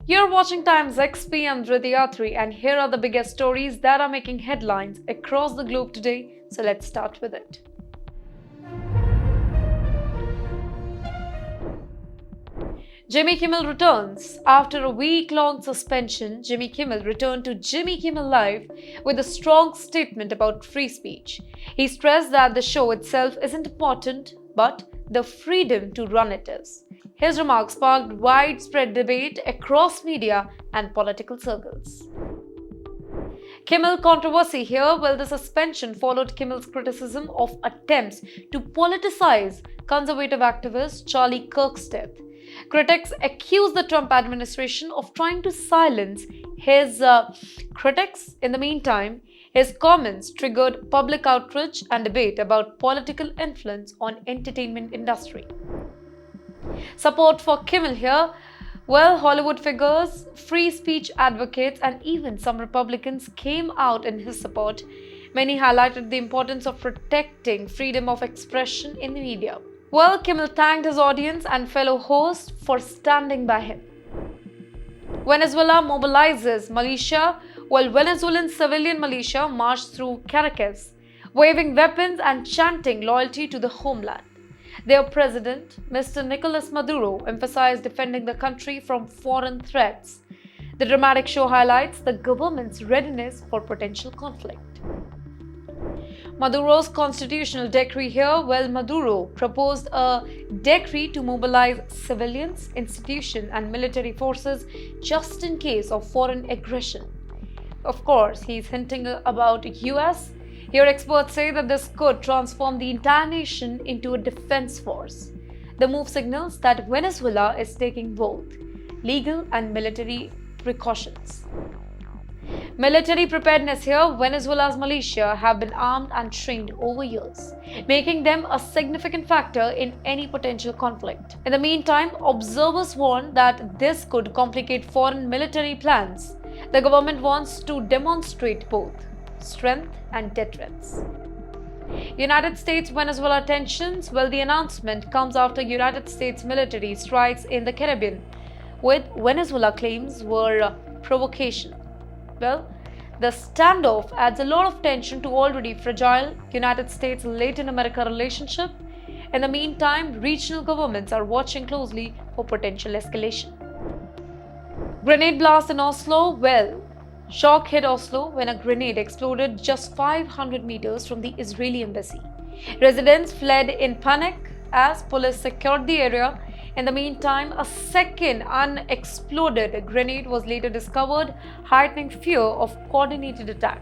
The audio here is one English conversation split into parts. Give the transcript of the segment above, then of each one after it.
You're watching TimesXP. I'm Driti Atri, and here are the biggest stories that are making headlines across the globe today. So let's start with it. Jimmy Kimmel returns. After a week-long suspension, Jimmy Kimmel returned to Jimmy Kimmel Live with a strong statement about free speech. He stressed that the show itself isn't important, but the freedom to run it is. His remarks sparked widespread debate across media and political circles. Kimmel controversy here. Well, the suspension followed Kimmel's criticism of attempts to politicize conservative activist Charlie Kirk's death. Critics accused the Trump administration of trying to silence his critics. In the meantime, his comments triggered public outrage and debate about political influence on entertainment industry. Support for Kimmel here. Well, Hollywood figures, free speech advocates, and even some Republicans came out in his support. Many highlighted the importance of protecting freedom of expression in the media. Well, Kimmel thanked his audience and fellow hosts for standing by him. Venezuela mobilizes militia. Well, Venezuelan civilian militia marched through Caracas, waving weapons and chanting loyalty to the homeland. Their president, Mr. Nicolas Maduro, emphasized defending the country from foreign threats. The dramatic show highlights the government's readiness for potential conflict. Maduro's constitutional decree here. Well, Maduro proposed a decree to mobilize civilians, institutions, and military forces just in case of foreign aggression. Of course, he's hinting about US. Here, experts say that this could transform the entire nation into a defense force. The move signals that Venezuela is taking both legal and military precautions. Military preparedness here. Venezuela's militia have been armed and trained over years, making them a significant factor in any potential conflict. In the meantime, observers warn that this could complicate foreign military plans. The government wants to demonstrate both strength and deterrence. United States-Venezuela tensions. Well, the announcement comes after United States military strikes in the Caribbean, with Venezuela claims were provocation. Well, the standoff adds a lot of tension to already fragile United States-Latin America relationship. In the meantime, regional governments are watching closely for potential escalation. Grenade blast in Oslo. Well, shock hit Oslo when a grenade exploded just 500 meters from the Israeli embassy. Residents fled in panic as police secured the area. In the meantime, a second unexploded grenade was later discovered, heightening fear of coordinated attack.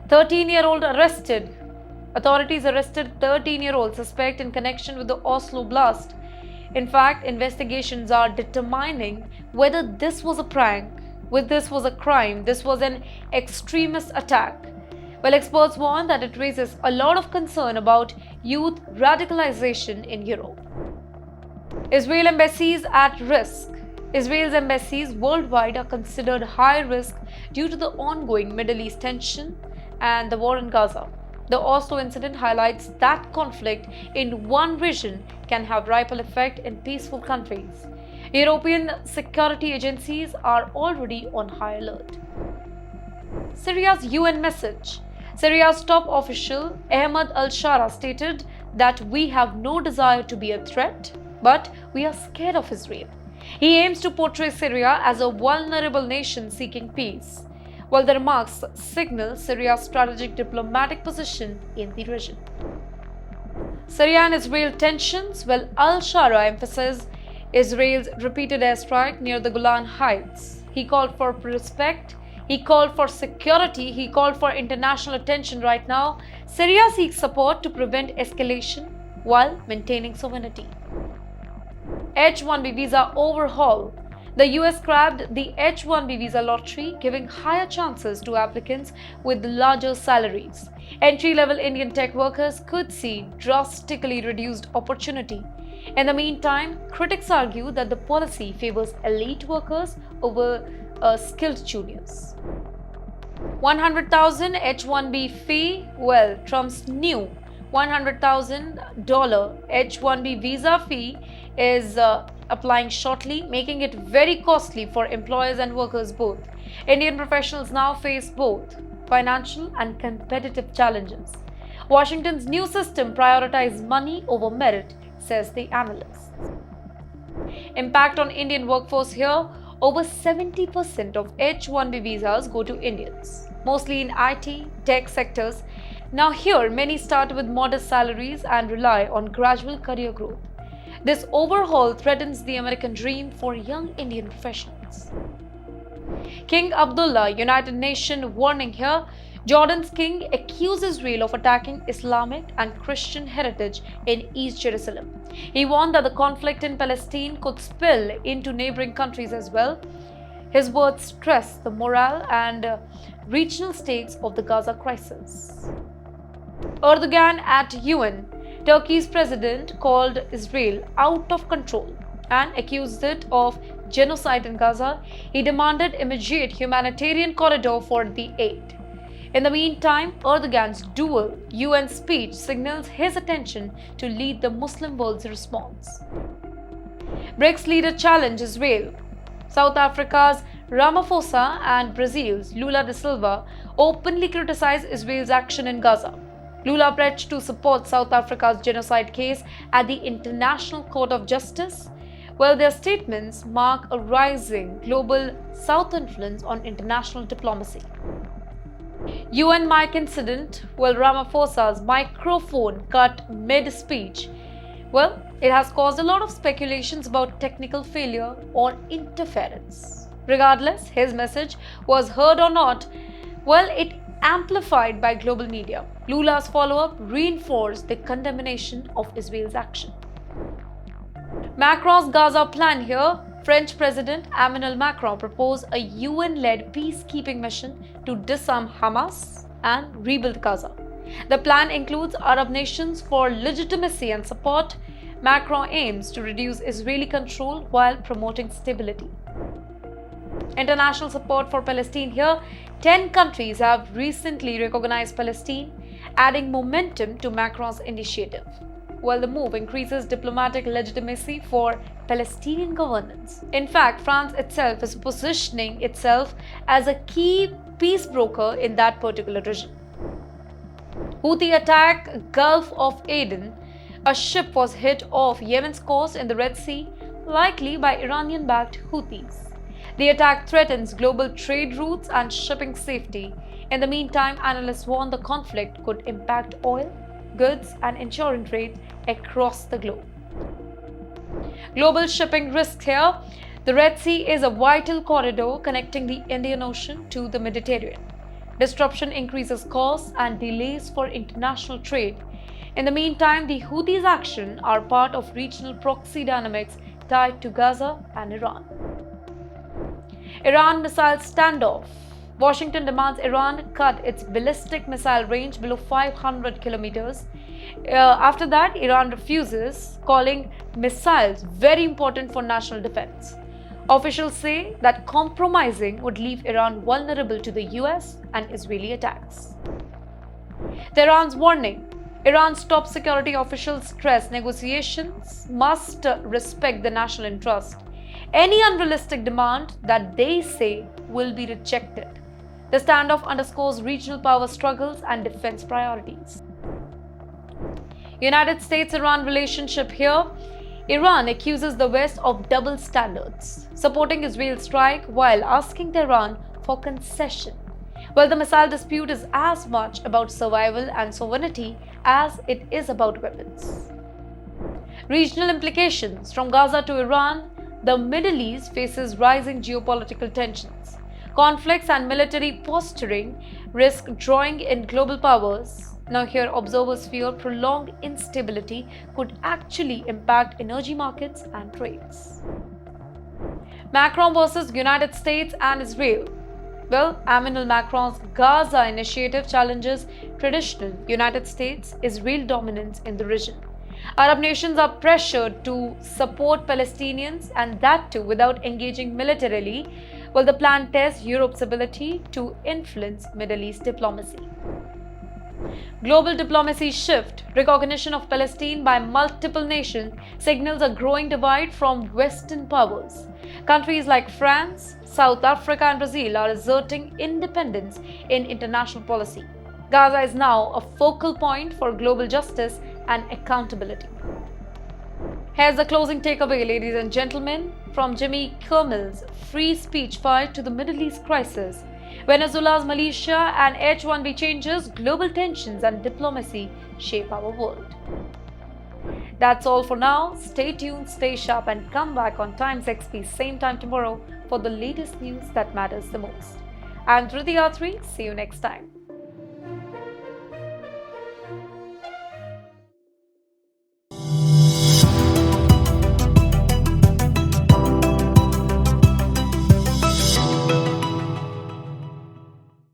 13-year-old arrested. Authorities arrested 13-year-old suspect in connection with the Oslo blast. In fact, investigations are determining whether this was a prank, whether this was a crime, this was an extremist attack. Well, experts warn that it raises a lot of concern about youth radicalization in Europe. Israel embassies at risk. Israel's embassies worldwide are considered high risk due to the ongoing Middle East tension and the war in Gaza. The Oslo incident highlights that conflict in one region can have ripple effect in peaceful countries. European security agencies are already on high alert. Syria's UN message. Syria's top official Ahmed al-Shara stated that we have no desire to be a threat, but we are scared of Israel. He aims to portray Syria as a vulnerable nation seeking peace, while the remarks signal Syria's strategic diplomatic position in the region. Syria and Israel tensions. Well, al-Shara emphasized Israel's repeated airstrike near the Golan Heights. He called for respect, he called for security, he called for international attention right now. Syria seeks support to prevent escalation while maintaining sovereignty. H-1B visa overhaul. The US scrapped the H-1B visa lottery, giving higher chances to applicants with larger salaries. Entry-level Indian tech workers could see drastically reduced opportunity. In the meantime, critics argue that the policy favors elite workers over skilled juniors. 100,000 H-1B fee. Well, Trump's new $100,000 H-1B visa fee is applying shortly, making it very costly for employers and workers both. Indian professionals now face both financial and competitive challenges. Washington's new system prioritizes money over merit, says the analyst. Impact on Indian workforce here: over 70% of H-1B visas go to Indians, mostly in IT, tech sectors. Now here, many start with modest salaries and rely on gradual career growth. This overhaul threatens the American dream for young Indian professionals. King Abdullah, United Nations warning here: Jordan's king accused Israel of attacking Islamic and Christian heritage in East Jerusalem. He warned that the conflict in Palestine could spill into neighboring countries as well. His words stress the moral and regional stakes of the Gaza crisis. Erdogan at UN: Turkey's president called Israel out of control and accused it of genocide in Gaza. He demanded immediate humanitarian corridor for the aid. In the meantime, Erdogan's dual UN speech signals his intention to lead the Muslim world's response. BRICS leader challenge Israel. South Africa's Ramaphosa and Brazil's Lula da Silva openly criticized Israel's action in Gaza. Lula pledged to support South Africa's genocide case at the International Court of Justice. Well, their statements mark a rising global South influence on international diplomacy. UN mic incident: well, Ramaphosa's microphone cut mid-speech. Well, it has caused a lot of speculations about technical failure or interference. Regardless, his message was heard or not, well, it amplified by global media. Lula's follow-up reinforced the condemnation of Israel's action. Macron's Gaza plan here: French President Emmanuel Macron proposed a UN-led peacekeeping mission to disarm Hamas and rebuild Gaza. The plan includes Arab nations for legitimacy and support. Macron aims to reduce Israeli control while promoting stability. International support for Palestine here: 10 countries have recently recognized Palestine, adding momentum to Macron's initiative. While the move increases diplomatic legitimacy for Palestinian governance. In fact, France itself is positioning itself as a key peace broker in that particular region. Houthi attack Gulf of Aden: a ship was hit off Yemen's coast in the Red Sea, likely by Iranian-backed Houthis. The attack threatens global trade routes and shipping safety. In the meantime, analysts warn the conflict could impact oil, goods and insurance trade across the globe. Global shipping risks here: the Red Sea is a vital corridor connecting the Indian Ocean to the Mediterranean. Disruption increases costs and delays for international trade. In the meantime, the Houthis' actions are part of regional proxy dynamics tied to Gaza and Iran. Iran missile standoff: Washington demands Iran cut its ballistic missile range below 500 kilometers. After that, Iran refuses, calling missiles very important for national defense. Officials say that compromising would leave Iran vulnerable to the US and Israeli attacks. Tehran's warning: Iran's top security officials stress negotiations must respect the national interest. Any unrealistic demand that they say will be rejected. The standoff underscores regional power struggles and defense priorities. United States-Iran relationship here: Iran accuses the West of double standards, supporting Israel's strike while asking Tehran for concession. Well, the missile dispute is as much about survival and sovereignty as it is about weapons. Regional implications: from Gaza to Iran, the Middle East faces rising geopolitical tensions. Conflicts and military posturing risk drawing in global powers. Now here, observers fear prolonged instability could actually impact energy markets and trades. Macron versus United States and Israel. Well, Emmanuel Macron's Gaza initiative challenges traditional United States-Israel dominance in the region. Arab nations are pressured to support Palestinians, and that too without engaging militarily, while the plan tests Europe's ability to influence Middle East diplomacy. Global diplomacy shift. Recognition of Palestine by multiple nations signals a growing divide from Western powers. Countries like France, South Africa, and Brazil are asserting independence in international policy. Gaza is now a focal point for global justice and accountability. Here's the closing takeaway, ladies and gentlemen. From Jimmy Kimmel's free speech fight to the Middle East crisis, Venezuela's militia and H-1B changes, global tensions and diplomacy shape our world. That's all for now. Stay tuned, stay sharp, and come back on TimesXP same time tomorrow for the latest news that matters the most. I'm Driti Atri. See you next time.